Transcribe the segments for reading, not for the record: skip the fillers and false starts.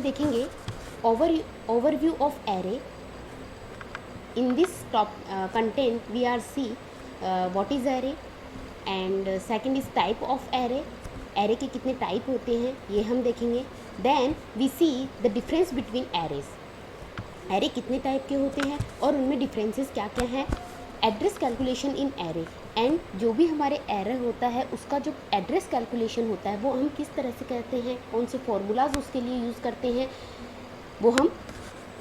देखेंगे overview of array. In this top content we are see what is array and second is type of array. array के कितने type होते हैं ये हम देखेंगे. then we see the difference between arrays. array कितने type के होते हैं और उनमें डिफरेंसेस क्या क्या हैं. Address calculation in array and जो भी हमारे एरर होता है उसका जो एड्रेस कैलकुलेशन होता है वो हम किस तरह से करते हैं, कौन से फॉर्मूलाज उसके लिए यूज़ करते हैं, वो हम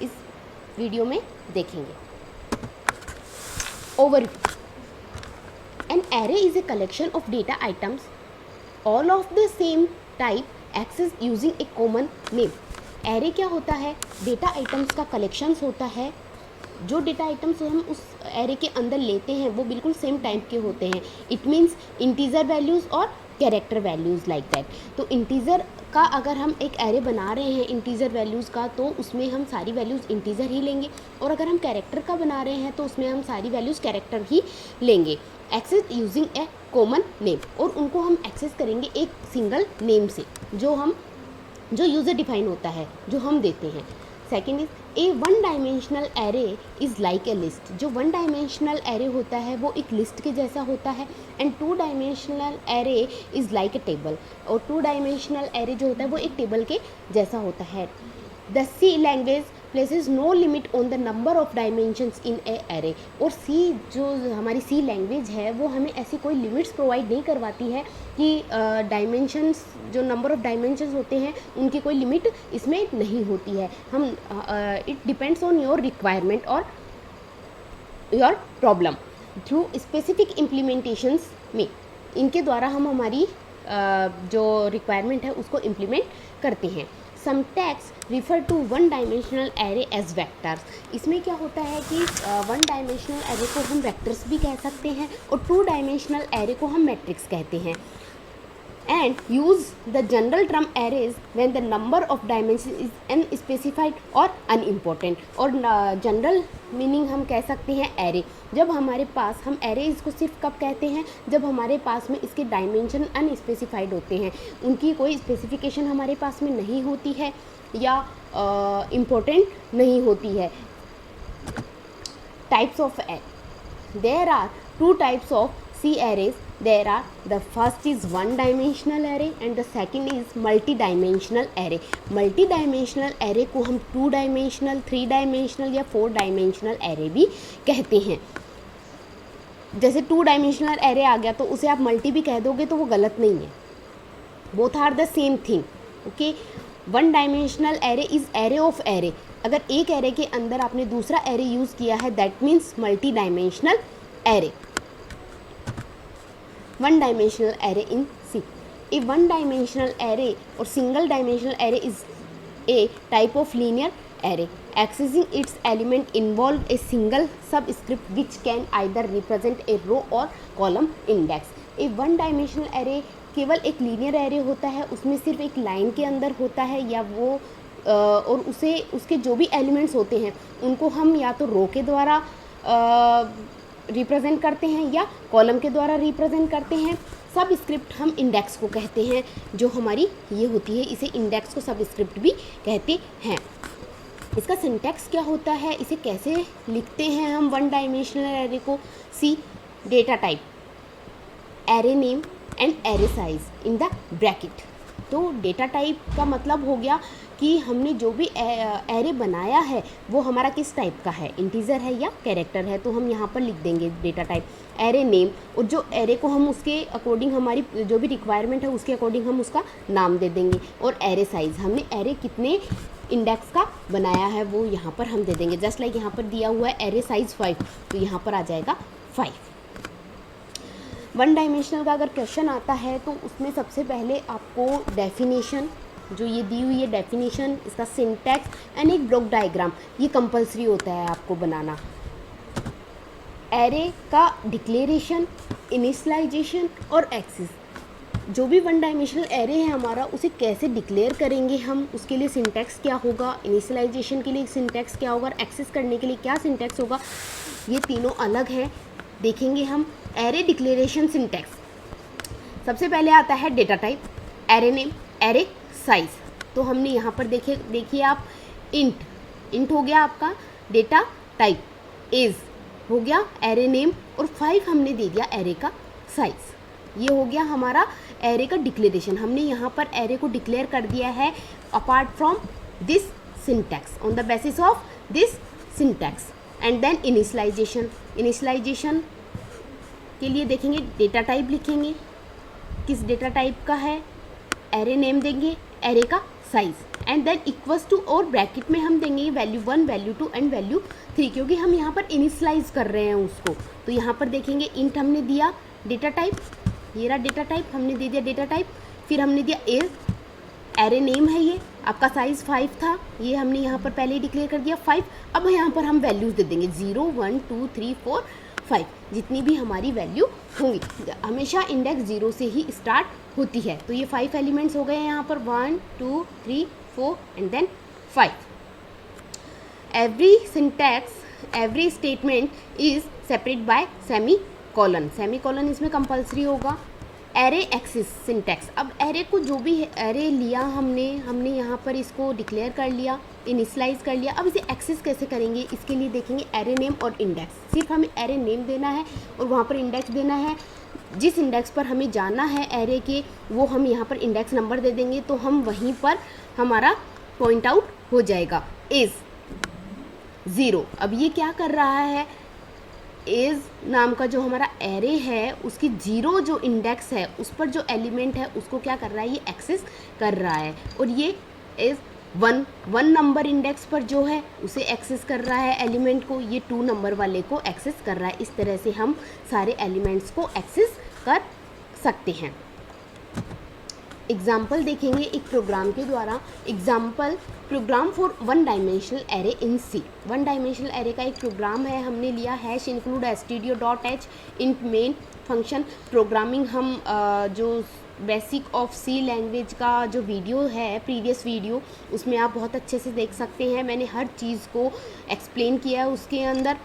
इस वीडियो में देखेंगे. Overview. An array is a collection of data items all of the same type access using a common name. Array क्या होता है, डेटा आइटम्स का कलेक्शंस होता है. जो डेटा आइटम्स हम उस एरे के अंदर लेते हैं वो बिल्कुल सेम टाइप के होते हैं. इट मीन्स इंटीजर वैल्यूज़ और कैरेक्टर वैल्यूज़ लाइक दैट. तो इंटीजर का अगर हम एक एरे बना रहे हैं इंटीजर वैल्यूज़ का तो उसमें हम सारी वैल्यूज़ इंटीजर ही लेंगे और अगर हम कैरेक्टर का बना रहे हैं तो उसमें हम सारी वैल्यूज़ कैरेक्टर ही लेंगे. Access using a common name और उनको हम एक्सेस करेंगे एक सिंगल नेम से जो यूज़र डिफाइन होता है जो हम देते हैं. Second is a one dimensional array is like a list. जो वन डायमेंशनल एरे होता है वो एक लिस्ट के जैसा होता है. And two dimensional array is like a table. और टू डायमेंशनल एरे जो होता है वो एक टेबल के जैसा होता है. The C language places no limit on the number of dimensions in a array. और सी जो हमारी सी लैंग्वेज है वो हमें ऐसी कोई लिमिट्स प्रोवाइड नहीं करवाती है कि डायमेंशंस जो नंबर ऑफ डायमेंशंस होते हैं उनकी कोई लिमिट इसमें नहीं होती है. हम it depends on your requirement और your problem. Through specific implementations में इनके द्वारा हम हमारी जो रिक्वायरमेंट है उसको इम्प्लीमेंट करते हैं. Some tags refer to one dimensional array as vectors. इसमें क्या होता है कि वन डायमेंशनल एरे को हम वेक्टर्स भी कह सकते हैं और टू डायमेंशनल एरे को हम मैट्रिक्स कहते हैं. And use the general term arrays when the number of dimension is unspecified और अनइम्पोर्टेंट. और जनरल मीनिंग हम कह सकते हैं एरे जब हमारे पास हम एरे इसको सिर्फ कब कहते हैं जब हमारे पास में इसके डायमेंशन अनस्पेसिफाइड होते हैं, उनकी कोई स्पेसिफिकेशन हमारे पास में नहीं होती है या इम्पोर्टेंट नहीं होती है. Types of array. There are two types of C arrays. There are the first is one dimensional array and the second is multi-dimensional array. Multi-dimensional array को हम 2 dimensional, 3 dimensional या 4 dimensional array भी कहते हैं. जैसे 2 dimensional array आ गया तो उसे आप मल्टी भी कह दोगे तो वो गलत नहीं है. Both are the same thing. Okay. One dimensional array is array of array. अगर एक array के अंदर आपने दूसरा array यूज़ किया है that means multi-dimensional array. One dimensional array in C. A one dimensional array or single dimensional array is a type of linear array. Accessing its element involve a single subscript which can either represent a row or column index. A one dimensional array केवल एक linear array होता है, उसमें सिर्फ एक line के अंदर होता है या वो और उसके जो भी एलिमेंट्स होते हैं उनको हम या तो रो के द्वारा रिप्रेजेंट करते हैं या कॉलम के द्वारा रिप्रेजेंट करते हैं. सब स्क्रिप्ट हम इंडेक्स को कहते हैं जो हमारी ये होती है, इसे इंडेक्स को सब स्क्रिप्ट भी कहते हैं. इसका सिंटैक्स क्या होता है, इसे कैसे लिखते हैं हम वन डायमेंशनल एरे को. See data type, array name and array size in the bracket. तो डेटा टाइप का मतलब हो गया कि हमने जो भी एरे बनाया है वो हमारा किस टाइप का है, इंटीजर है या कैरेक्टर है. तो हम यहाँ पर लिख देंगे डेटा टाइप. एरे नेम और जो एरे को हम उसके अकॉर्डिंग हमारी जो भी रिक्वायरमेंट है उसके अकॉर्डिंग हम उसका नाम दे देंगे. और एरे साइज़ हमने एरे कितने इंडेक्स का बनाया है वो यहाँ पर हम दे देंगे. जस्ट लाइक यहाँ पर दिया हुआ है एरे साइज़ 5 तो यहाँ पर आ जाएगा 5. वन डायमेंशनल का अगर क्वेश्चन आता है तो उसमें सबसे पहले आपको डेफिनेशन जो ये दी हुई है डेफिनेशन, इसका सिंटैक्स एंड एक ब्लॉक डायग्राम ये कंपलसरी होता है आपको बनाना. एरे का डिक्लेरेशन, इनिशियलाइजेशन और एक्सेस. जो भी वन डायमेंशनल एरे है हमारा उसे कैसे डिक्लेयर करेंगे हम, उसके लिए सिंटैक्स क्या होगा, इनिशियलाइजेशन के लिए सिंटैक्स क्या होगा, एक्सेस करने के लिए क्या सिंटैक्स होगा, ये तीनों अलग हैं. देखेंगे हम एरे डिक्लेरेशन सिंटैक्स. सबसे पहले आता है data type, array name, array size. तो हमने यहाँ पर देखिए आप इंट हो गया आपका डेटा टाइप, एज हो गया एरे नेम, और 5 हमने दे दिया एरे का साइज। ये हो गया हमारा एरे का डिक्लेरेशन। हमने यहाँ पर एरे को डिक्लेयर कर दिया है apart from this syntax, on the basis of this syntax. And then initialization के लिए देखेंगे डेटा टाइप लिखेंगे, किस डेटा टाइप का है, एरे नेम देंगे, एरे का size, and then equals to और ब्रैकेट में हम देंगे वैल्यू 1, वैल्यू 2 एंड वैल्यू 3, क्योंकि हम यहाँ पर इनिशियलाइज कर रहे हैं उसको। तो यहाँ पर देखेंगे इंट हमने दिया डेटा टाइप, ये रहा डेटा टाइप, हमने दे दिया डेटा टाइप। फिर हमने दिया एज, एरे नेम है ये, आपका साइज़ 5 था, ये हमने यहाँ पर पहले ही डिक्लेयर कर दिया 5। अब यहाँ पर हम वैल्यूज़ दे देंगे 0, 1, 2, 3, 4, 5, जितनी भी हमारी वैल्यू होंगी। हमेशा इंडेक्स 0 से ही स्टार्ट होती है। तो ये 5 एलिमेंट्स हो गए हैं यहाँ पर, 1, 2, 3, 4 and then 5। Every syntax, every statement is separate by semi colon इसमें कंपल्सरी होगा। एरे एक्सिस सिंटैक्स, अब एरे को जो भी एरे लिया हमने यहाँ पर इसको डिक्लेयर कर लिया, इनिशियलाइज कर लिया। अब इसे एक्सेस कैसे करेंगे, इसके लिए देखेंगे एरे नेम और इंडेक्स। सिर्फ हमें एरे नेम देना है और वहाँ पर इंडेक्स देना है। जिस इंडेक्स पर हमें जाना है एरे के, वो हम यहाँ पर इंडेक्स नंबर दे देंगे, तो हम वहीं पर हमारा पॉइंट आउट हो जाएगा इज 0। अब ये क्या कर रहा है, एज नाम का जो हमारा एरे है उसकी 0 जो इंडेक्स है उस पर जो एलिमेंट है उसको क्या कर रहा है, ये एक्सेस कर रहा है। और ये एज 1 नंबर इंडेक्स पर जो है उसे एक्सेस कर रहा है एलिमेंट को, ये 2 नंबर वाले को एक्सेस कर रहा है। इस तरह से हम सारे एलिमेंट्स को एक्सेस कर सकते हैं। एग्जाम्पल देखेंगे एक प्रोग्राम के द्वारा। Example program for 1 dimensional array in C. 1 dimensional array का एक प्रोग्राम है, हमने लिया hash include stdio.h int main function. Programming हम जो बेसिक ऑफ सी लैंग्वेज का जो वीडियो है, प्रीवियस वीडियो, उसमें आप बहुत अच्छे से देख सकते हैं। मैंने हर चीज़ को एक्सप्लेन किया है उसके अंदर।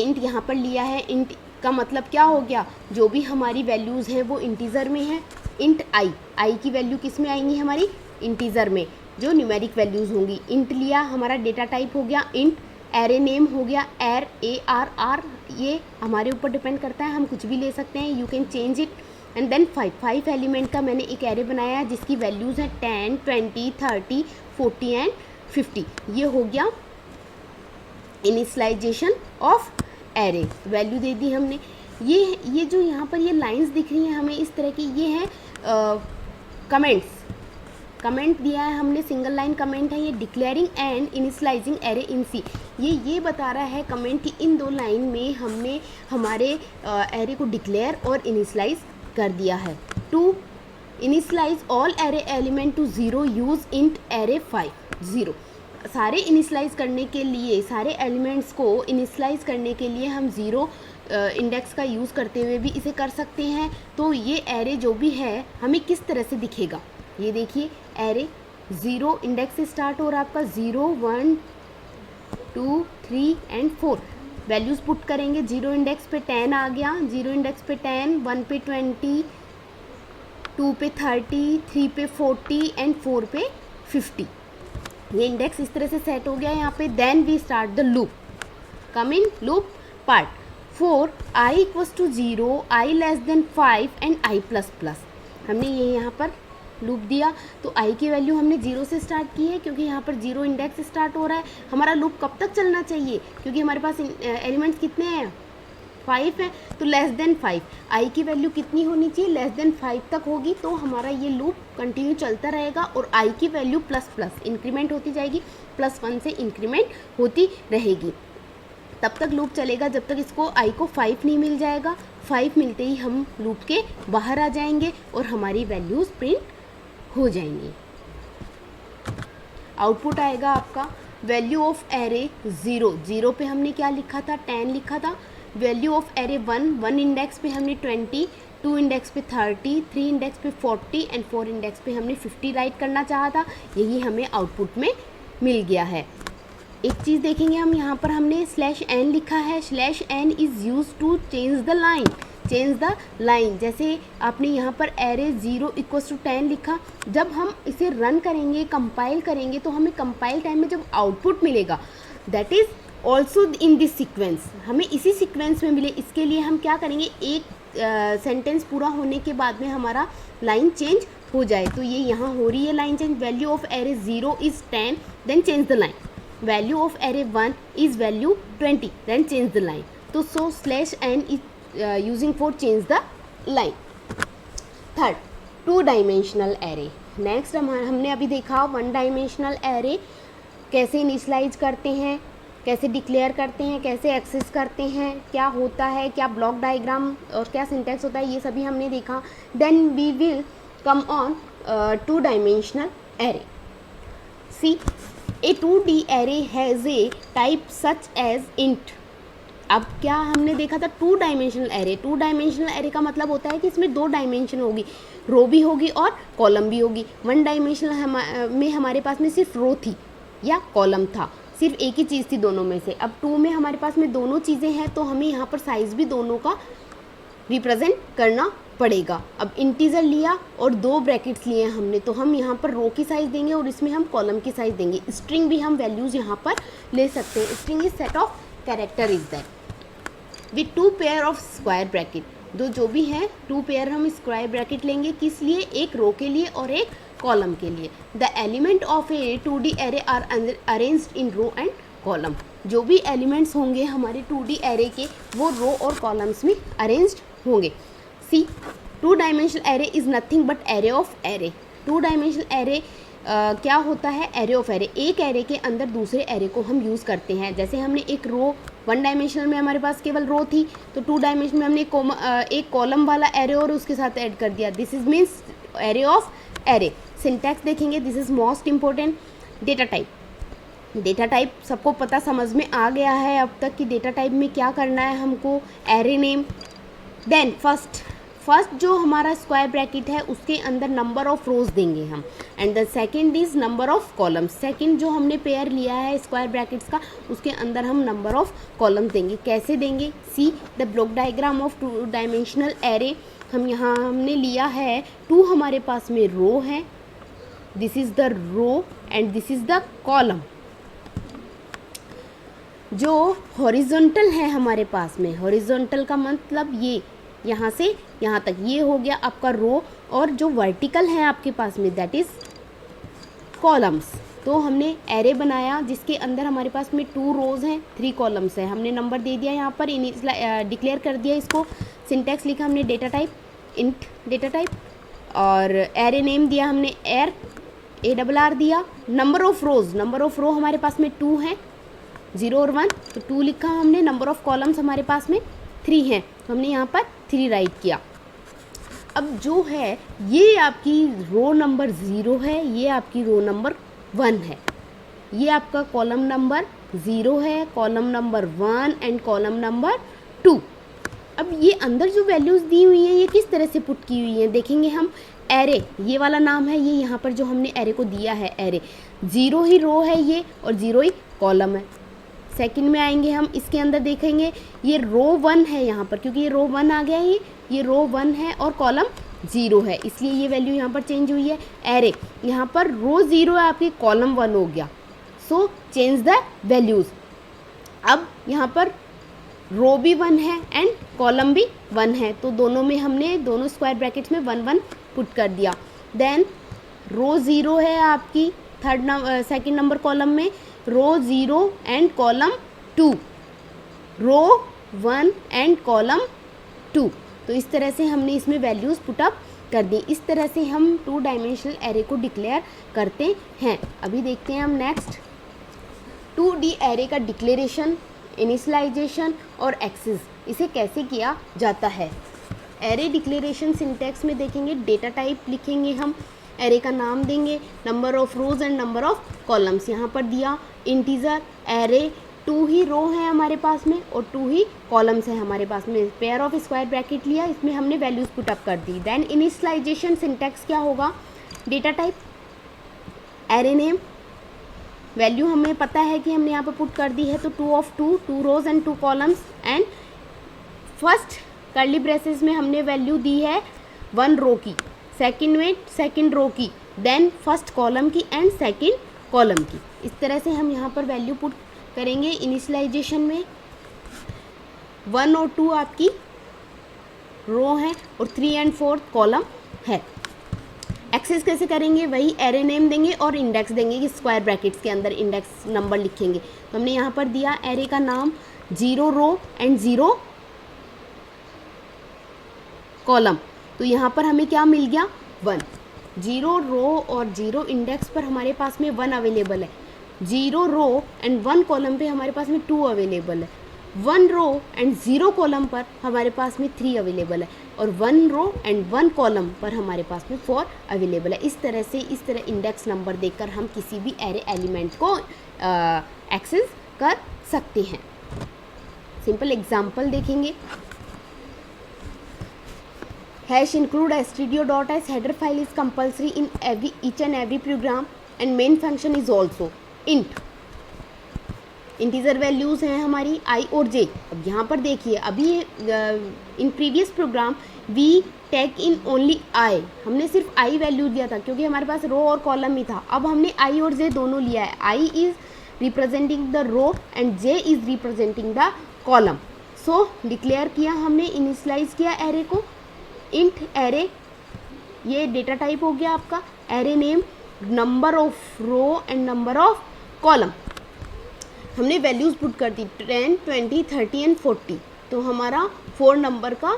इंट यहाँ पर लिया है, इंट का मतलब क्या हो गया, जो भी हमारी वैल्यूज़ हैं वो इंटीज़र में है। इंट आई की वैल्यू किस में आएंगी, हमारी इंटीज़र में, जो न्यूमेरिक वैल्यूज़ होंगी। इंट लिया, हमारा डेटा टाइप हो गया इंट, एरे नेम हो गया ARR, ये हमारे ऊपर डिपेंड करता है, हम कुछ भी ले सकते हैं, you can change it. And then 5 element का मैंने एक एरे बनाया है जिसकी वैल्यूज़ हैं 10, 20, 30, 40 एंड 50। ये हो गया इनिशियलाइजेशन ऑफ एरे, वैल्यू दे दी हमने। ये जो यहाँ पर ये लाइंस दिख रही हैं हमें इस तरह की, ये हैं कमेंट दिया है हमने, सिंगल लाइन कमेंट है ये, declaring and initialising array in C. ये बता रहा है कमेंट कि इन 2 लाइन में हमने हमारे एरे को डिक्लेयर और इनिशियलाइज कर दिया है। To initialize all array element to 0 use int array 5 0। सारे इनिशियलाइज करने के लिए, सारे एलिमेंट्स को इनिशियलाइज करने के लिए हम 0 इंडेक्स का यूज़ करते हुए भी इसे कर सकते हैं। तो ये एरे जो भी है हमें किस तरह से दिखेगा, ये देखिए एरे 0 इंडेक्स से स्टार्ट हो रहा है आपका, 0, 1, 2, 3 एंड 4 वैल्यूज़ पुट करेंगे। 0 इंडेक्स पे 10 आ गया, 0 इंडेक्स पे 10, 1 पे 20, 2 पे 30, 3 पे 40 एंड 4 पे 50। ये इंडेक्स इस तरह से सेट हो गया यहाँ पे। Then we start the loop, come in loop part. For i equals to 0, i less than 5 and i plus plus, हमने ये यहाँ पर लूप दिया। तो i की वैल्यू हमने 0 से स्टार्ट की है क्योंकि यहाँ पर 0 इंडेक्स से स्टार्ट हो रहा है। हमारा लूप कब तक चलना चाहिए, क्योंकि हमारे पास एलिमेंट्स कितने हैं, 5 है, तो लेस देन 5। i की वैल्यू कितनी होनी चाहिए, लेस देन 5 तक होगी, तो हमारा ये लूप कंटिन्यू चलता रहेगा। और i की वैल्यू प्लस प्लस इंक्रीमेंट होती जाएगी, +1 से इंक्रीमेंट होती रहेगी। तब तक लूप चलेगा जब तक इसको i को 5 नहीं मिल जाएगा। 5 मिलते ही हम लूप के बाहर आ जाएंगे और हमारी वैल्यूज़ प्रिंट हो जाएंगी। आउटपुट आएगा आपका वैल्यू ऑफ एरे 0 पे हमने क्या लिखा था, 10 लिखा था। वैल्यू ऑफ एरे 1 इंडेक्स पे हमने 20, 2 इंडेक्स पे 30, 3 इंडेक्स पे 40 एंड 4 इंडेक्स पे हमने 50 राइट करना चाहा था। यही हमें आउटपुट में मिल गया है। एक चीज़ देखेंगे हम, यहाँ पर हमने /n लिखा है। /n is use to change the line. Change the line. जैसे आपने यहाँ पर एरे 0 = 10 लिखा, जब हम इसे रन करेंगे, कंपाइल करेंगे, तो हमें कंपाइल टाइम में जब आउटपुट मिलेगा that is also in this sequence, हमें इसी सीक्वेंस में मिले। इसके लिए हम क्या करेंगे, एक सेंटेंस पूरा होने के बाद में हमारा लाइन चेंज हो जाए। तो ये यहाँ हो रही है line change. Value of array 0 = 10 then change the line, value of array 1 is value 20 then change the line. तो so /n is using for change the line. Third, 2 dimensional array. Next हमने अभी देखा 1 डायमेंशनल एरे कैसे initialise करते हैं, कैसे declare करते हैं, कैसे एक्सेस करते हैं, क्या होता है, क्या ब्लॉक डायग्राम और क्या सिंटैक्स होता है, ये सभी हमने देखा। Then we will come on 2 dimensional array. C, a 2D array has a type such as int. अब क्या हमने देखा था, 2 डायमेंशनल एरे। 2 डायमेंशनल एरे का मतलब होता है कि इसमें 2 डायमेंशन होगी, रो भी होगी और कॉलम भी होगी। 1 डायमेंशनल में हमारे पास में सिर्फ रो थी या कॉलम था, सिर्फ एक ही चीज़ थी दोनों में से। अब 2 में हमारे पास में दोनों चीज़ें हैं, तो हमें यहाँ पर साइज़ भी दोनों का रिप्रेजेंट करना पड़ेगा। अब इंटीजर लिया और 2 ब्रैकेट्स लिए हमने, तो हम यहाँ पर रो की साइज़ देंगे और इसमें हम कॉलम की साइज़ देंगे। स्ट्रिंग भी हम वैल्यूज़ यहाँ पर ले सकते हैं। String is set of character is that with 2 pair of square bracket. जो भी हैं 2 पेयर हम स्क्वायर ब्रैकेट लेंगे, किस लिए, एक रो के लिए और एक कॉलम के लिए। The element of a 2D array are arranged in row and column. जो भी एलिमेंट्स होंगे हमारे 2D एरे के, वो रो और कॉलम्स में अरेंज्ड होंगे। सी, 2 dimensional array is nothing but array of array. 2 dimensional array क्या होता है, एरे ऑफ एरे। एक एरे के अंदर दूसरे एरे को हम यूज़ करते हैं। जैसे हमने एक रो 1 डायमेंशनल में हमारे पास केवल रो थी, तो 2 डायमेंशनल में हमने एक कॉलम वाला एरे और उसके साथ ऐड कर दिया। This is means array of array. Syntax देखेंगे, this is most important. Data type, data type सबको पता समझ में आ गया है अब तक कि डेटा टाइप में क्या करना है हमको। एरे नेम, देन फर्स्ट जो हमारा स्क्वायर ब्रैकेट है उसके अंदर नंबर ऑफ रोज देंगे हम, and the second is number of columns. Second जो हमने पेयर लिया है स्क्वायर ब्रैकेट्स का, उसके अंदर हम नंबर ऑफ कॉलम्स देंगे। कैसे देंगे, see the block diagram of 2 dimensional array. हमने लिया है 2 हमारे पास में रो है, this is the row and this is the column. जो हॉरिजॉन्टल है हमारे पास में, हॉरिजॉन्टल का मतलब ये यहाँ से यहाँ तक, ये हो गया आपका रो, और जो वर्टिकल है आपके पास में दैट इज़ कॉलम्स। तो हमने एरे बनाया जिसके अंदर हमारे पास में 2 रोज़ हैं, 3 कॉलम्स हैं। हमने नंबर दे दिया यहाँ पर, डिक्लेयर कर दिया इसको। सिंटैक्स लिखा हमने data type, int data type, और एरे नेम दिया हमने एर, ARR दिया। Number of rows, number of row हमारे पास में 2 हैं, 0 और 1, तो 2 लिखा हमने। नंबर ऑफ कॉलम्स हमारे पास में 3 हैं, तो हमने यहाँ पर 3 राइट किया। अब जो है ये आपकी रो नंबर 0 है, ये आपकी रो नंबर 1 है, ये आपका कॉलम नंबर 0 है, column number 1 and column number 2। अब ये अंदर जो वैल्यूज़ दी हुई हैं ये किस तरह से पुट की हुई हैं देखेंगे हम। एरे, ये वाला नाम है, ये यहाँ पर जो हमने एरे को दिया है एरे, 0 ही रो है ये और 0 ही कॉलम है। सेकंड में आएंगे हम, इसके अंदर देखेंगे ये रो 1 है यहाँ पर, क्योंकि ये रो 1 आ गया है, ये रो 1 है और कॉलम 0 है, इसलिए ये वैल्यू यहाँ पर चेंज हुई है। एरे यहाँ पर रो 0 है आपकी, कॉलम 1 हो गया, सो चेंज द वैल्यूज़। अब यहाँ पर रो भी 1 है एंड कॉलम भी 1 है, तो दोनों में हमने दोनों स्क्वायर ब्रैकेट्स में 1 1 पुट कर दिया। देन रो 0 है आपकी सेकंड नंबर कॉलम में, row 0 and column 2, row 1 and column 2। तो इस तरह से हमने इसमें वैल्यूज़ पुटअप कर दी। इस तरह से हम 2 डायमेंशनल एरे को डिक्लेयर करते हैं। अभी देखते हैं हम नेक्स्ट 2D एरे का डिक्लेरेशन, इनिशियलाइजेशन और एक्सेस, इसे कैसे किया जाता है। एरे डिक्लेरेशन सिंटैक्स में देखेंगे, डेटा टाइप लिखेंगे हम, एरे का नाम देंगे, number of rows and number of columns यहाँ पर दिया। इंटीजर एरे 2 ही रो है हमारे पास में और 2 ही कॉलम्स है हमारे पास में। पेयर ऑफ स्क्वायर ब्रैकेट लिया, इसमें हमने वैल्यूज़ पुटअप कर दी। देन इनिशियलाइजेशन सिंटैक्स क्या होगा, data type, array name, value हमें पता है कि हमने यहाँ पर पुट कर दी है, तो 2 of 2 rows and 2 columns, and first curly braces में हमने वैल्यू दी है 1 रो की, सेकंड में सेकंड रो की, देन फर्स्ट कॉलम की एंड सेकंड कॉलम की। इस तरह से हम यहाँ पर वैल्यू पुट करेंगे। इनिशियलाइजेशन में 1 और 2 आपकी रो है और 3 एंड 4 कॉलम है। एक्सेस कैसे करेंगे, वही एरे नेम देंगे और इंडेक्स देंगे कि स्क्वायर ब्रैकेट्स के अंदर इंडेक्स नंबर लिखेंगे। तो हमने यहाँ पर दिया एरे का नाम 0 रो एंड 0 कॉलम। तो यहाँ पर हमें क्या मिल गया 1। 0 रो और 0 इंडेक्स पर हमारे पास में 1 अवेलेबल है, 0 रो एंड 1 कॉलम पे हमारे पास में 2 अवेलेबल है, 1 रो एंड 0 कॉलम पर हमारे पास में 3 अवेलेबल है और 1 रो एंड 1 कॉलम पर हमारे पास में 4 अवेलेबल है। इस तरह इंडेक्स नंबर देकर हम किसी भी एरे एलिमेंट को एक्सेस कर सकते हैं। सिंपल एग्जांपल देखेंगे। Hash include stdio.h header file is compulsory in each and every program and main function is also int। Integer values हैं हमारी i और j। अब यहाँ पर देखिए, अभी in previous program we take in only i, हमने सिर्फ i वैल्यू दिया था क्योंकि हमारे पास रो और कॉलम ही था। अब हमने i और j दोनों लिया है, i is representing the row and j is representing the column. So declare किया हमने, इनिशियलाइज किया एरे को, इंट एरे, ये डेटा टाइप हो गया आपका, array name, number of row and number of column. हमने वैल्यूज़ पुट कर दी 10, 20, 30 एंड 40। तो हमारा 4 नंबर का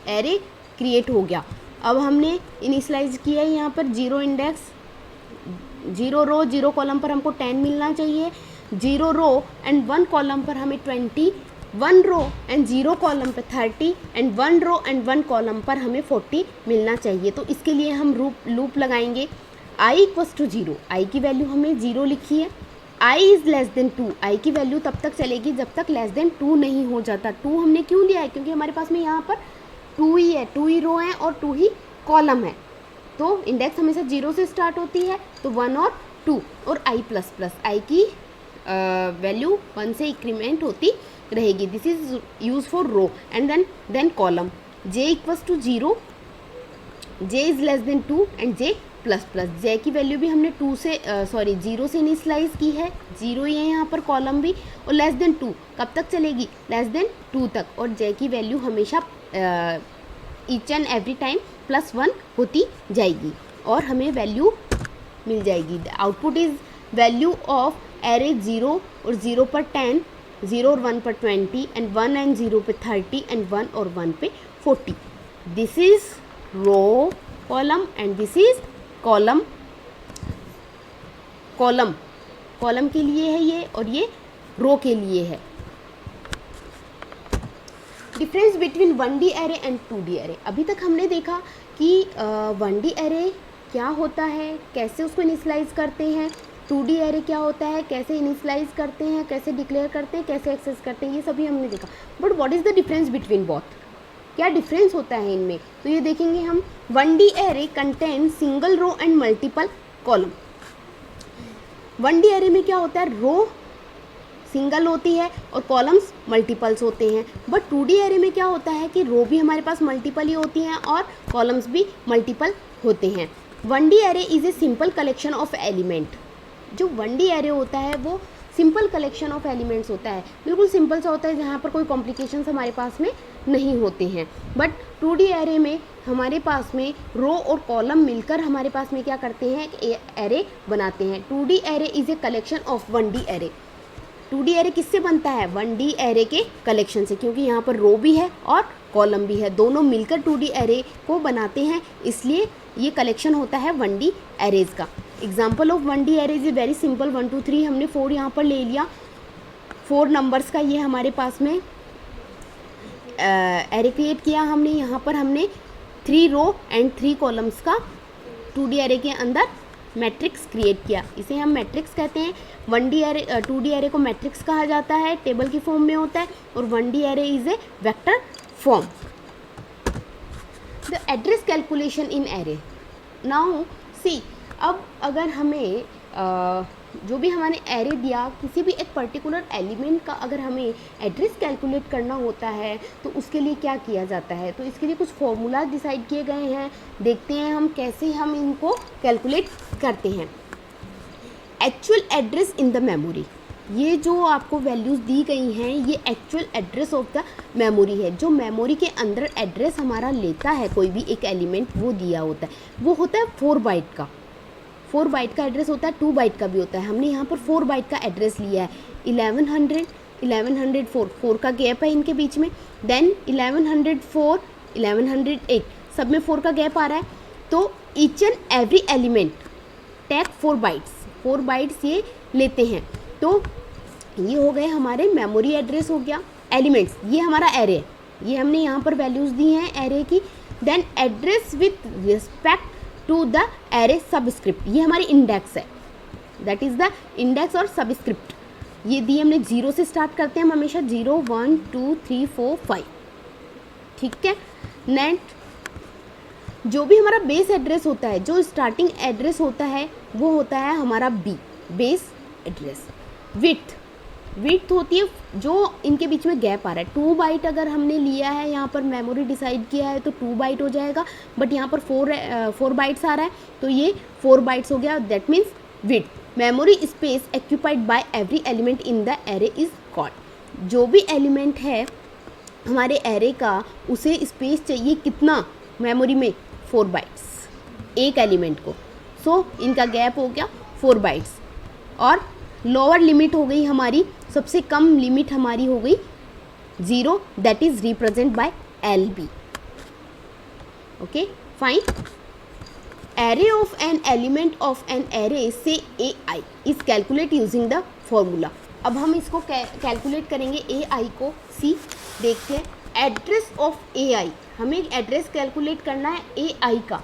एरे क्रिएट हो गया। अब हमने इनिशियलाइज किया है यहाँ पर 0 इंडेक्स, 0 रो 0 कॉलम पर हमको 10 मिलना चाहिए, 0 रो एंड 1 कॉलम पर हमें 20, 1 रो एंड 0 कॉलम पर 30 एंड 1 रो एंड 1 कॉलम पर हमें 40 मिलना चाहिए। तो इसके लिए हम लूप लगाएंगे i इक्वल्स टू 0, i की वैल्यू हमने 0 लिखी है, i is less than 2, i की वैल्यू तब तक चलेगी जब तक लेस देन 2 नहीं हो जाता। 2 हमने क्यों लिया है, क्योंकि हमारे पास में यहाँ पर 2 ही है, 2 ही रो है और 2 ही कॉलम है। तो इंडेक्स हमेशा 0 से स्टार्ट होती है, तो 1 और 2 और i प्लस प्लस, i की वैल्यू 1 से इंक्रीमेंट होती रहेगी। This is use for row and then column. j equals to 0, j is less than 2 and j plus plus. j की वैल्यू भी हमने 0 से इनिशियलाइज की है, 0 ही है यहाँ पर, कॉलम भी, और लेस देन 2 कब तक चलेगी, लेस देन 2 तक। और j की वैल्यू हमेशा ईच एंड एवरी टाइम +1 होती जाएगी और हमें वैल्यू मिल जाएगी। Output is value of array 0 और 0 पर 10, 0 और 1 पर 20 एंड 1 एंड 0 पे 30 एंड 1 और 1 पे 40। This is row column and this is column. Column के लिए है ये और ये रो के लिए है। Difference between 1D array and 2D array. अभी तक हमने देखा कि 1D एरे क्या होता है, कैसे उसको इनिशियलाइज करते हैं, 2D एरे क्या होता है, कैसे इनिशियलाइज करते हैं, कैसे डिक्लेयर करते हैं, कैसे एक्सेस करते हैं, ये सभी हमने देखा। But what is the difference between both, क्या डिफरेंस होता है इनमें, तो ये देखेंगे हम। 1D array contain single row and multiple column. 1D array में क्या होता है, रो सिंगल होती है और कॉलम्स मल्टीपल्स होते हैं। बट 2D एरे में क्या होता है कि रो भी हमारे पास मल्टीपल ही होती हैं और कॉलम्स भी मल्टीपल होते हैं। 1D array is a simple collection of element. जो 1D एरे होता है वो सिंपल कलेक्शन ऑफ एलिमेंट्स होता है, बिल्कुल सिंपल सा होता है, जहाँ पर कोई कॉम्प्लिकेशंस हमारे पास में नहीं होते हैं। बट 2D एरे में हमारे पास में रो और कॉलम मिलकर हमारे पास में क्या करते हैं, एरे बनाते हैं। 2D array is a collection of 1D array. 2D array किससे बनता है, 1D एरे के कलेक्शन से, क्योंकि यहाँ पर रो भी है और कॉलम भी है, दोनों मिलकर 2D एरे को बनाते हैं, इसलिए ये कलेक्शन होता है 1D एरेज का। Example of 1D arrays is very simple, 1 2 3 हमने 4 यहाँ पर ले लिया, 4 नंबर्स का ये हमारे पास में एरे क्रिएट किया हमने। यहाँ पर हमने 3 रो एंड 3 कॉलम्स का 2D एरे के अंदर मैट्रिक्स क्रिएट किया, इसे हम मैट्रिक्स कहते हैं। 1D एरे 2D एरे को मैट्रिक्स कहा जाता है, टेबल की फॉर्म में होता है, और 1D array is a vector form. The address calculation in array. Now see, अब अगर हमें जो भी हमारे एरे दिया, किसी भी एक पर्टिकुलर एलिमेंट का अगर हमें एड्रेस कैलकुलेट करना होता है तो उसके लिए क्या किया जाता है, तो इसके लिए कुछ फॉर्मूला डिसाइड किए गए हैं। देखते हैं हम कैसे हम इनको कैलकुलेट करते हैं। Actual address in the memory, ये जो आपको वैल्यूज़ दी गई हैं ये actual address of the memory है। जो मेमोरी के अंदर एड्रेस हमारा लेता है कोई भी एक एलिमेंट, वो दिया होता है, वो होता है 4 बाइट का। 4 बाइट का एड्रेस होता है, 2 बाइट का भी होता है। हमने यहाँ पर 4 बाइट का एड्रेस लिया है। 1100, 1104, 4 का गैप है इनके बीच में। देन 1104, 1108, सब में 4 का गैप आ रहा है। तो each and every element take 4 bytes, 4 bytes ये लेते हैं। तो ये हो गए हमारे मेमोरी एड्रेस हो गया। एलिमेंट्स, ये हमारा एरे है, ये हमने यहाँ पर वैल्यूज़ दी हैं एरे की। Then address with respect to the array subscript, ये हमारी इंडेक्स है, दैट इज़ द इंडेक्स और सबस्क्रिप्ट। ये दी हमने 0 से स्टार्ट करते हैं हम हमेशा, 0 1 2 3 4 5, ठीक है। नेक्स्ट जो भी हमारा बेस एड्रेस होता है, जो स्टार्टिंग एड्रेस होता है वो होता है हमारा बेस एड्रेस। विड्थ होती है जो इनके बीच में गैप आ रहा है। 2 बाइट अगर हमने लिया है, यहाँ पर मेमोरी डिसाइड किया है तो 2 बाइट हो जाएगा, बट यहाँ पर 4 बाइट्स आ रहा है तो ये 4 बाइट्स हो गया। That means width. Memory space occupied by every element in the array is called. जो भी एलिमेंट है हमारे एरे का, उसे स्पेस चाहिए कितना मेमोरी में, 4 बाइट्स एक एलिमेंट को। सो इनका गैप हो गया 4 बाइट्स। और लोअर लिमिट हो गई हमारी, सबसे कम लिमिट हमारी हो गई 0, that is represent by LB। Okay fine. Array of an element of an array से AI is calculate using the formula. अब हम इसको कैलकुलेट करेंगे AI को। सी देखते हैं, एड्रेस ऑफ AI, हमें एड्रेस कैलकुलेट करना है AI का,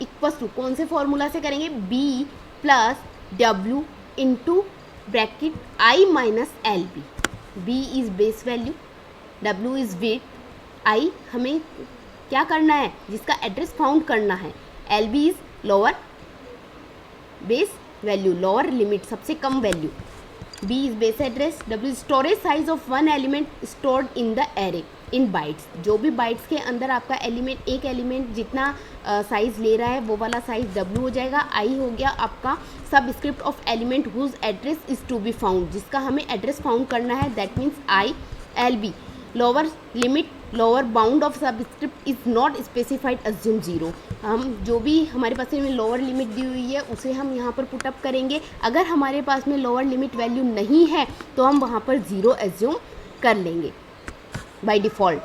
इक्वल्स टू कौन से फॉर्मूला से करेंगे, B plus W into bracket I minus LB। B is base value, W is weight, I हमें क्या करना है, जिसका एड्रेस फाउंड करना है। LB is lower base value, lower limit, सबसे कम वैल्यू। B is base address, W is storage size of one element stored in the array in bytes. जो भी बाइट्स के अंदर आपका एलिमेंट, एक एलिमेंट जितना साइज़ ले रहा है वो वाला साइज़ W हो जाएगा। I हो गया आपका subscript of element whose address is to be found, जिसका हमें एड्रेस फाउंड करना है, that means I LB। Lower limit, lower bound of subscript is not specified, assume 0। हम जो भी हमारे पास में लोअर लिमिट दी हुई है उसे हम यहाँ पर पुटअप करेंगे। अगर हमारे पास में लोअर लिमिट वैल्यू नहीं है तो हम वहाँ पर 0 एज्यूम कर लेंगे बाय डिफ़ॉल्ट।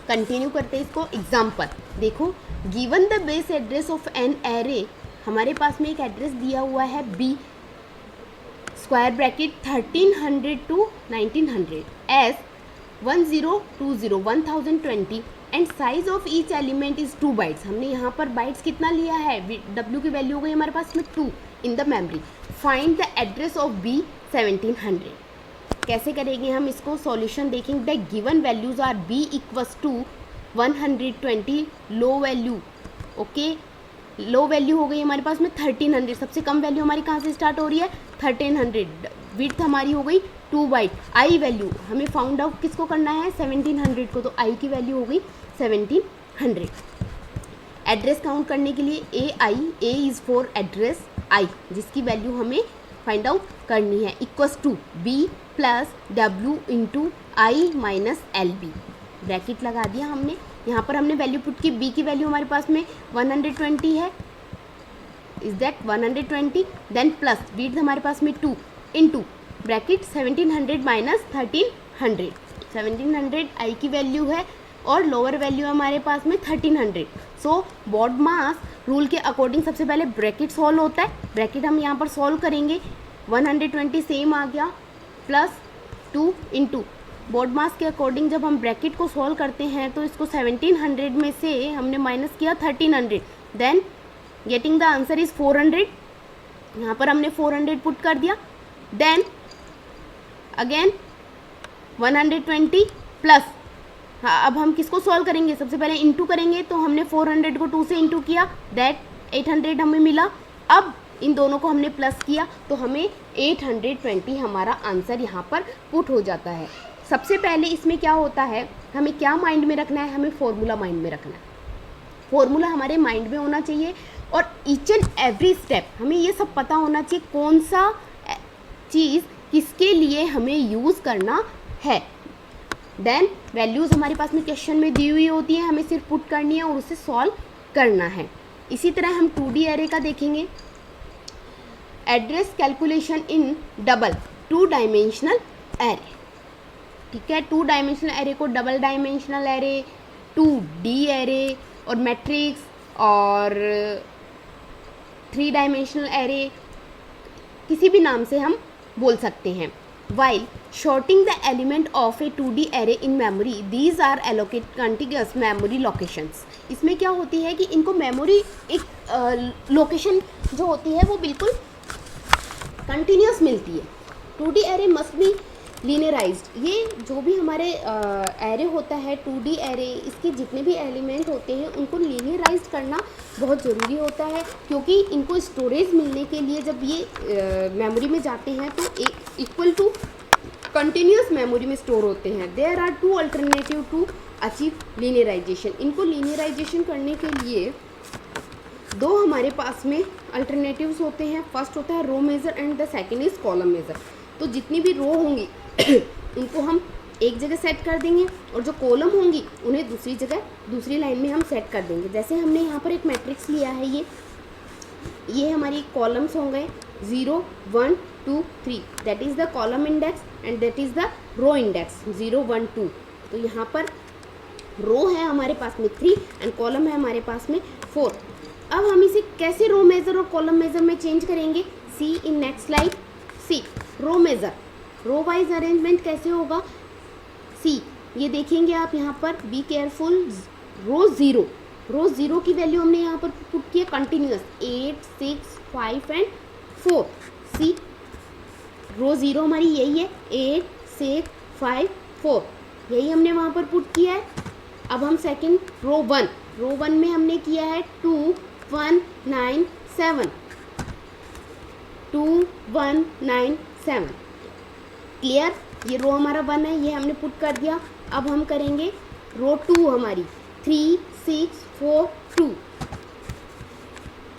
कंटिन्यू करते हैं इसको। एग्जाम्पल देखो, given the base address of an array, हमारे पास में एक एड्रेस दिया हुआ है B square bracket 1300 to 1900 S 1020 1020 and size of each element is 2 bytes. हमने यहाँ पर बाइट्स कितना लिया है, W की वैल्यू हो गई हमारे पास में 2 in the memory. Find the address of B 1700। कैसे करेंगे हम इसको, सॉल्यूशन देखेंगे। The given values are B equals to 120 low value. Okay, low value हो गई हमारे पास में 1300, सबसे कम वैल्यू हमारी कहाँ से स्टार्ट हो रही है, 1300। विड्थ हमारी हो गई 2 बाइट। I वैल्यू हमें फाउंड आउट किसको करना है, 1700 को, तो I की वैल्यू हो गई 1700। एड्रेस काउंट करने के लिए A is for address I, जिसकी वैल्यू हमें फाइंड आउट करनी है, equals to B plus W into I minus LB। Bracket लगा दिया हमने, यहाँ पर हमने वैल्यू पुट की। B की वैल्यू हमारे पास में 120 है, is that 120, then plus width हमारे पास में 2 इंटू ब्रैकेट 1700 माइनस 1300। 1700 I की वैल्यू है और लोअर वैल्यू हमारे पास में 1300। सो बॉड मास रूल के अकॉर्डिंग सबसे पहले ब्रैकेट सॉल्व होता है। ब्रैकेट हम यहाँ पर सॉल्व करेंगे, 120 सेम आ गया प्लस 2 इंटू बॉड मास के अकॉर्डिंग जब हम ब्रैकेट को सॉल्व करते हैं तो इसको 1700 में से हमने माइनस किया 1300, then getting the answer is 400। यहाँ पर हमने 400 पुट कर दिया, देन अगेन 120 प्लस, हाँ अब हम किसको सॉल्व करेंगे, सबसे पहले इंटू करेंगे, तो हमने 400 को 2 से इंटू किया, दैट 800 हमें मिला। अब इन दोनों को हमने प्लस किया तो हमें 820 हमारा आंसर यहाँ पर पुट हो जाता है। सबसे पहले इसमें क्या होता है, हमें क्या माइंड में रखना है, हमें फॉर्मूला माइंड में रखना है। फॉर्मूला हमारे माइंड में होना चाहिए और ईच एंड एवरी स्टेप हमें ये सब पता होना चाहिए कौन सा चीज़ किसके लिए हमें यूज़ करना है। देन वैल्यूज़ हमारे पास में क्वेश्चन में दी हुई होती हैं, हमें सिर्फ पुट करनी है और उसे सॉल्व करना है। इसी तरह हम 2D एरे का देखेंगे। Address calculation in double 2 dimensional array. ठीक है, 2 डायमेंशनल एरे को double dimensional array, 2D array और मैट्रिक्स और 3 डायमेंशनल एरे किसी भी नाम से हम बोल सकते हैं। While sorting the element of a 2D array in memory, these are allocated contiguous memory locations। इसमें क्या होती है कि इनको मेमोरी एक लोकेशन जो होती है वो बिल्कुल कंटिन्यूस मिलती है। 2D array must be लीनियराइज्ड। ये जो भी हमारे एरे होता है 2D एरे, इसके जितने भी एलिमेंट होते हैं उनको लीनियराइज्ड करना बहुत ज़रूरी होता है, क्योंकि इनको स्टोरेज मिलने के लिए जब ये मेमोरी में जाते हैं तो एक इक्वल टू कंटिन्यूस मेमोरी में स्टोर होते हैं। There are 2 alternative to achieve linearisation. इनको लीनियराइजेशन करने के लिए 2 हमारे पास में अल्टरनेटिव्स होते हैं। फर्स्ट होता है row major and the second is column major. तो जितनी भी रो होंगी उनको हम एक जगह सेट कर देंगे और जो कॉलम होंगी उन्हें दूसरी जगह दूसरी लाइन में हम सेट कर देंगे। जैसे हमने यहाँ पर एक मैट्रिक्स लिया है, ये हमारी कॉलम्स हो गए 0 1 2 3, that is the column index and that is the row index 0 1 2। तो यहाँ पर रो है हमारे पास में 3 एंड कॉलम है हमारे पास में 4। अब हम इसे कैसे रो मेज़र और कॉलम मेज़र में चेंज करेंगे, see in next slide. See row major, row wise arrangement कैसे होगा, सी ये देखेंगे आप यहाँ पर, बी केयरफुल। रो ज़ीरो की वैल्यू हमने यहाँ पर पुट किया continuous 8 6 5 and 4। See row zero हमारी यही है 8 6 5 4, यही हमने वहाँ पर पुट किया है। अब हम सेकंड रो वन में हमने किया है 2 1 9 7 2 1 9 7। क्लियर, ये रो हमारा 1 है, ये हमने पुट कर दिया। अब हम करेंगे रो 2 हमारी 3 6 4 2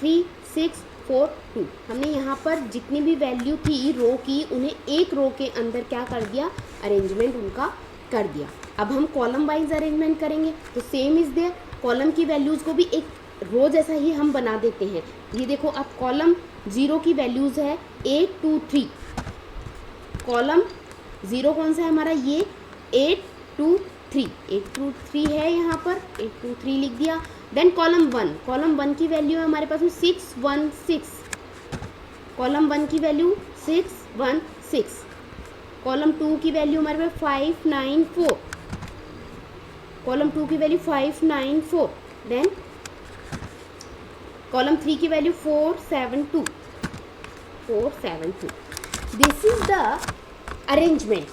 3 6 4 2। हमने यहाँ पर जितनी भी वैल्यू थी रो की उन्हें एक रो के अंदर क्या कर दिया, अरेंजमेंट उनका कर दिया। अब हम कॉलम वाइज अरेंजमेंट करेंगे तो सेम इज़ देयर, कॉलम की वैल्यूज़ को भी एक रो जैसा ही हम बना देते हैं। ये देखो अब कॉलम 0 की वैल्यूज़ है 8 2 3, कॉलम 0 कौन सा है हमारा, ये 8 2 3, 8 2 3 है यहाँ पर, 8 2 3 लिख दिया। देन कॉलम 1 की वैल्यू है हमारे पास में 6 1 6, कॉलम 1 की वैल्यू 6 1 6, कॉलम 2 की वैल्यू हमारे पास 5 9 4, कॉलम 2 की वैल्यू 5 9 4। देन कॉलम 3 की value 4 7 2, 4 7 2। This is the arrangement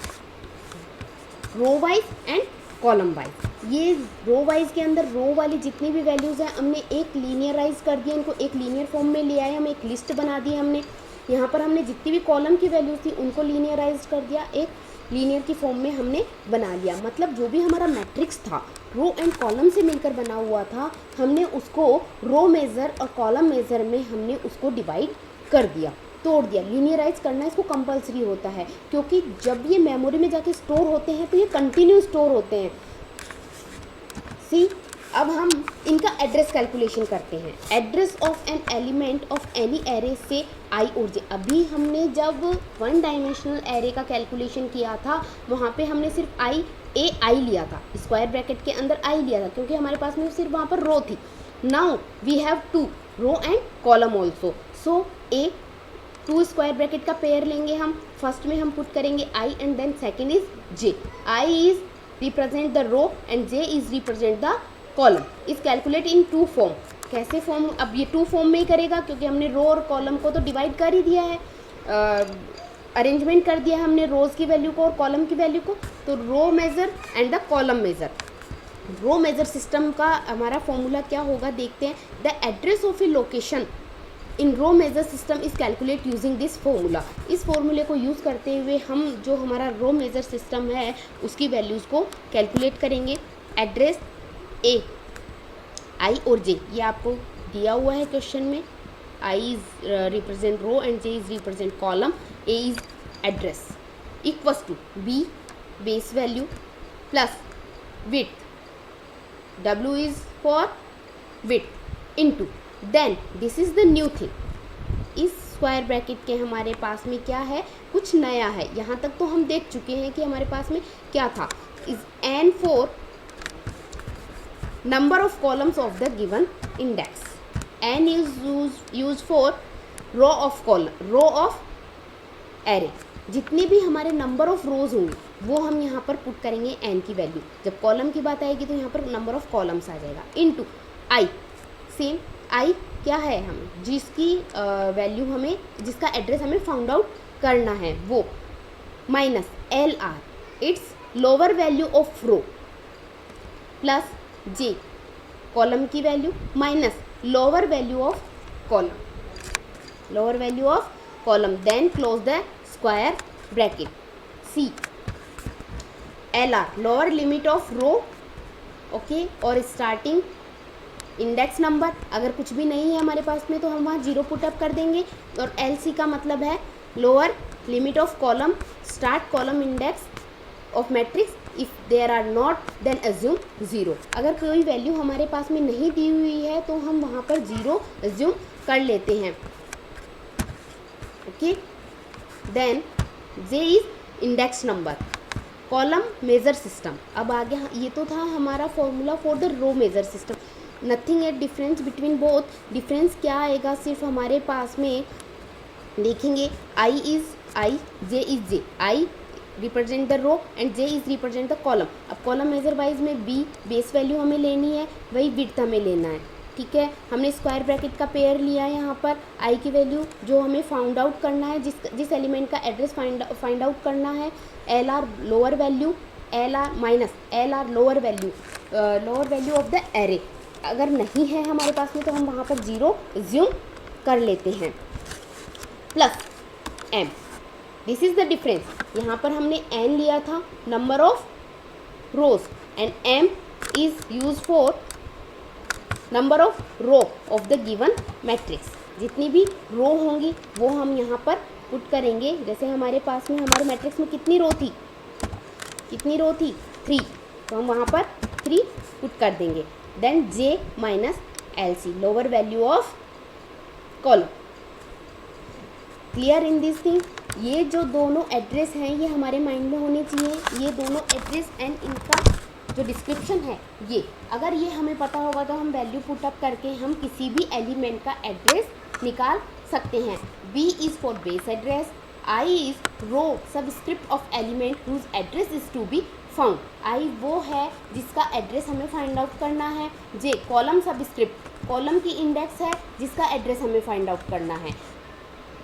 row wise and column wise. ये रो वाइज के अंदर रो वाली जितनी भी वैल्यूज़ हैं हमने एक लीनियराइज कर दिया, इनको एक लीनियर फॉर्म में ले आए, हम एक लिस्ट बना दी हमने। यहाँ पर हमने जितनी भी कॉलम की वैल्यूज़ थी उनको लीनियराइज कर दिया, एक लीनियर की फॉर्म में हमने बना लिया। मतलब जो भी हमारा मैट्रिक्स था रो एंड कॉलम से मिलकर बना हुआ था, हमने उसको रो मेज़र और कॉलम मेज़र में हमने उसको डिवाइड कर दिया, तोड़ दिया। लीनियराइज करना इसको कंपलसरी होता है, क्योंकि जब ये मेमोरी में जाके स्टोर होते हैं तो ये कंटिन्यू स्टोर होते हैं। सी अब हम इनका एड्रेस कैलकुलेशन करते हैं। Address of an element of any array से आई और जे। अभी हमने जब 1 डायमेंशनल एरे का कैलकुलेशन किया था वहाँ पे हमने सिर्फ आई लिया था, स्क्वायर ब्रैकेट के अंदर आई लिया था, क्योंकि हमारे पास में सिर्फ वहाँ पर रो थी। Now we have 2 row and column also, so a 2 square bracket का पेयर लेंगे हम। फर्स्ट में हम पुट करेंगे I and then second is J. I is represent the row and J is represent the column. Is calculate in 2 form. कैसे form, अब ये 2 form में ही करेगा क्योंकि हमने रो और कॉलम को तो डिवाइड कर ही दिया है, अरेंजमेंट कर दिया हमने रोज़ की वैल्यू को और कॉलम की वैल्यू को। तो row major and the column major. Row major system का हमारा फॉर्मूला क्या होगा देखते हैं। The address of a location in row major system is calculate using this formula. इस फॉर्मूले को यूज़ करते हुए हम जो हमारा रो मेजर सिस्टम है उसकी वैल्यूज़ को कैलकुलेट करेंगे। एड्रेस ए, आई और जे, ये आपको दिया हुआ है क्वेश्चन में। I is represent row and J is represent column, A is address, equals to B base value plus width, W is for width into, then this is the new thing। इस square bracket के हमारे पास में क्या है, कुछ नया है। यहाँ तक तो हम देख चुके हैं कि हमारे पास में क्या था, is n for number of columns of the given index, n is used for row of column, row of array। जितने भी हमारे नंबर ऑफ रोज होंगे वो हम यहाँ पर पुट करेंगे n की वैल्यू। जब कॉलम की बात आएगी तो यहाँ पर नंबर ऑफ कॉलम्स आ जाएगा, इनटू i, सेम i क्या है, हम जिसकी वैल्यू हमें, जिसका एड्रेस हमें फाउंड आउट करना है वो, minus LR, it's lower value of row, plus j column की value, minus lower value of column, lower value of column, then close the square bracket. C LR lower limit of row, okay, और starting index number, अगर कुछ भी नहीं है हमारे पास में तो हम वहाँ 0 पुटअप कर देंगे। और LC का मतलब है lower limit of column, start column index of matrix, if there are not then assume 0। अगर कोई वैल्यू हमारे पास में नहीं दी हुई है तो हम वहाँ पर 0 अज्यूम कर लेते हैं, okay. Then J is index number, column major system. अब आगे ये तो था हमारा formula for the row major system, nothing at difference between both. Difference क्या आएगा, सिर्फ हमारे पास में देखेंगे I is I, J is J, I represent the row and J is represent the column. अब कॉलम मेजर वाइज में B base value हमें लेनी है, वही विड्थ हमें लेना है, ठीक है। हमने स्क्वायर ब्रैकेट का पेयर लिया है यहाँ पर, I की वैल्यू जो हमें फाउंड आउट करना है, जिस एलिमेंट का एड्रेस फाइंड आउट करना है, LR lower value, LR minus LR lower value of the array. अगर नहीं है हमारे पास में तो हम वहाँ पर 0 अज्यूम कर लेते हैं, plus M, this is the difference. यहाँ पर हमने n लिया था number of rows and m is use for number of row of the given matrix. जितनी भी रो होंगी वो हम यहाँ पर पुट करेंगे। जैसे हमारे पास में हमारे मैट्रिक्स में कितनी रो थी, 3, तो हम वहाँ पर 3 पुट कर देंगे। Then J minus LC lower value of column. Clear in this thing. ये जो दोनों एड्रेस हैं ये हमारे माइंड में होने चाहिए, ये दोनों एड्रेस एंड इनका जो डिस्क्रिप्शन है ये, अगर ये हमें पता होगा तो हम वैल्यू पुटअप करके हम किसी भी एलिमेंट का एड्रेस निकाल सकते हैं। B is for base address, I is row subscript of element whose address is to be found. I वो है जिसका एड्रेस हमें फाइंड आउट करना है। J कॉलम सबस्क्रिप्ट, कॉलम की इंडेक्स है जिसका एड्रेस हमें फाइंड आउट करना है।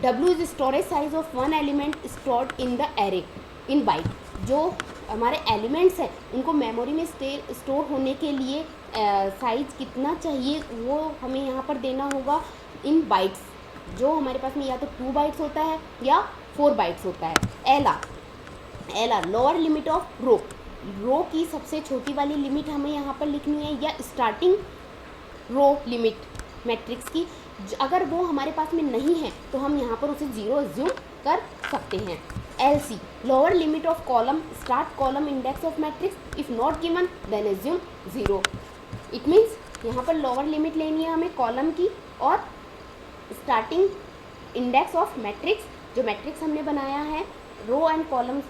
W is storage size of one element stored in the array in byte. जो हमारे एलिमेंट्स हैं उनको मेमोरी में स्टोर होने के लिए साइज कितना चाहिए वो हमें यहाँ पर देना होगा इन बाइट्स, जो हमारे पास में या तो 2 बाइट्स होता है या 4 बाइट्स होता है। LR लोअर लिमिट ऑफ रो की सबसे छोटी वाली लिमिट हमें यहाँ पर लिखनी है, या स्टार्टिंग रो लिमिट मैट्रिक्स की। अगर वो हमारे पास में नहीं है तो हम यहाँ पर उसे 0 अज्यूम कर सकते हैं। LC lower limit of column, start column index of matrix, if not given then assume 0। It means यहाँ पर लोअर लिमिट लेनी है हमें कॉलम की और स्टार्टिंग इंडेक्स ऑफ मैट्रिक्स। जो मैट्रिक्स हमने बनाया है रो एंड कॉलम्स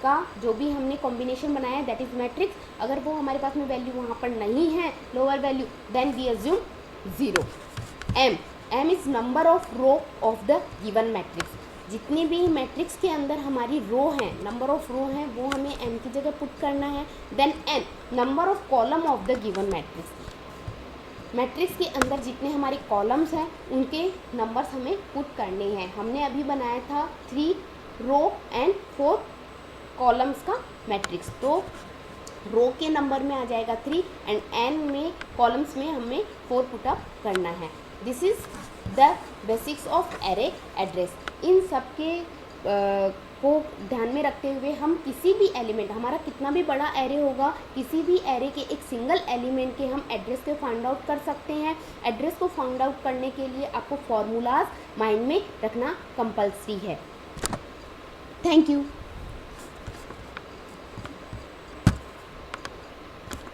का जो भी हमने कॉम्बिनेशन बनाया है दैट इज मैट्रिक्स, अगर वो हमारे पास में वैल्यू वहाँ पर नहीं है lower value then we assume 0। M is number of row of the given matrix. जितनी भी मैट्रिक्स के अंदर हमारी रो हैं, नंबर ऑफ रो हैं, वो हमें m की जगह पुट करना है। Then n number of column of the given matrix. Matrix के अंदर जितने हमारे कॉलम्स हैं उनके नंबर्स हमें पुट करने हैं। हमने अभी बनाया था 3 रो एंड 4 कॉलम्स का मैट्रिक्स, तो रो के नंबर में आ जाएगा 3 एंड n में कॉलम्स में हमें 4 पुटअप करना है। This is the basics of array address. इन सब के को ध्यान में रखते हुए हम किसी भी एलिमेंट, हमारा कितना भी बड़ा एरे होगा, किसी भी एरे के एक सिंगल एलिमेंट के हम एड्रेस को फाइंड आउट कर सकते हैं। एड्रेस को फाइंड आउट करने के लिए आपको फॉर्मूलाज माइंड में रखना कंपल्सरी है। Thank you.